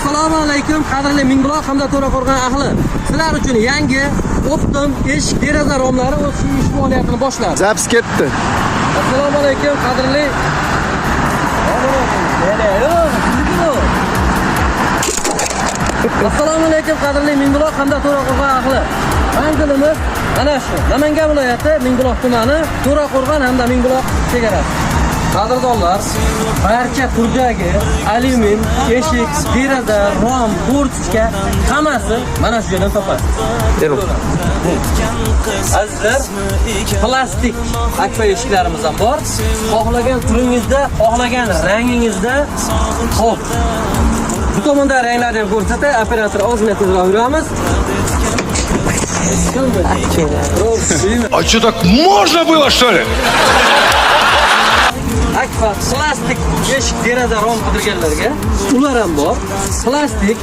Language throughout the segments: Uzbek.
Assalomu alaykum, qadrli Mingbuloq hamda To'raqo'rg'on ahli. Sizlar uchun yangi Optim eshik deraza romlari o'z ish faoliyatini boshladi. Zaps ketdi. Assalomu alaykum, qadrli. Assalomu alaykum, qadrli Mingbuloq hamda To'raqo'rg'on ahli. Manzilimiz mana shu Namangan viloyati Mingbuloq tumani To'raqo'rg'on hamda Mingbuloq chegarasi. Qadrdonlar, barcha turdagi alyumin, eshik, deraza, rom, burchka hammasi mana shu yerdan topasiz. Azizlar, plastik akfa eshiklarimiz ham bor. Xohlagan turingizda, xohlagan rangingizda xo'p. Bu tomonda ranglarni ham ko'rsatay, operator ozgina tezroq yuramiz. А что, так можно было, что ли? Akfa plastik eshik deraza rom qidirganlarga ular ham bor. Plastik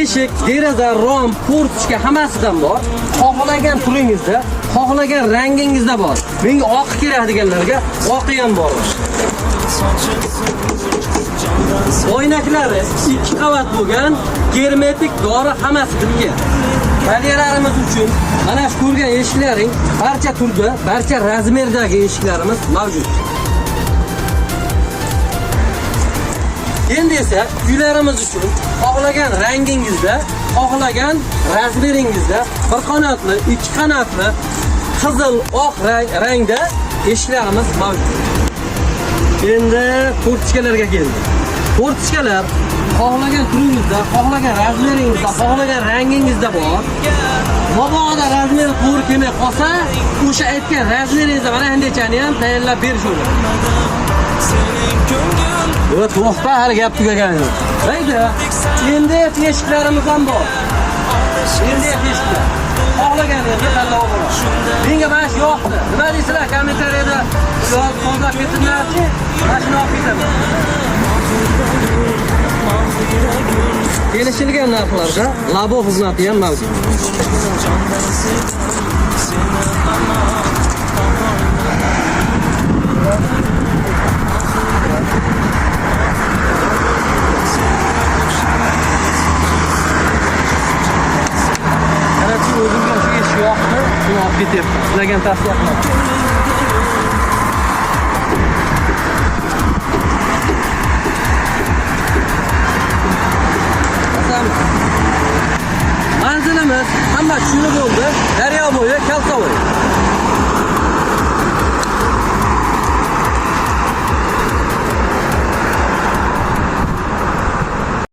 eshik deraza rom portchka hammasidan bor. Xohlagan turingizda, xohlagan rangingizda bor. Menga oq kerak deganlarga oqi ham bor. Oynaklari 2 qavat bo'lgan, germetik dori hammasi birga. Baliyalarimiz uchun mana shu ko'rgan eshiklaring barcha turda, barcha razmerdagi eshiklarimiz mavjud. Endi esa uylarimiz uchun xohlagan rangingizda, xohlagan razmeringizda bir qanotli, 2 qanotli, qizil, oq rangda eshiklarimiz mavjud. Endi portchkalarga keldik. Portchkalar xohlagan turingizda, xohlagan razmeringizda, xohlagan rangingizda bor. Mabodo razmeri to'g'ri kelmay qolsa, o'sha aytgan razmeringizda mana handechani ham tayyorlab berish o'rgan. Bu to'xta, hali gap tugagan yo'q. Mayda, endi eshiklarimiz ham bor. Endi eshiklar. Xohlaganingizni tanlab oling. Menga mana shu yoqdi. Nima deysizlar kommentariyada yozib ketinglarchi, mana shuni olib ketaman. Kelishilgan narxlarda labo xizmati ham mavjud. O'zimga shu ish yoqdi, shuni olib ketyapman. Sizlarga ham tavsiya qilaman. Manzilimiz hamma tushunib bo'ldi. Daryo bo'yi Kalsovoy.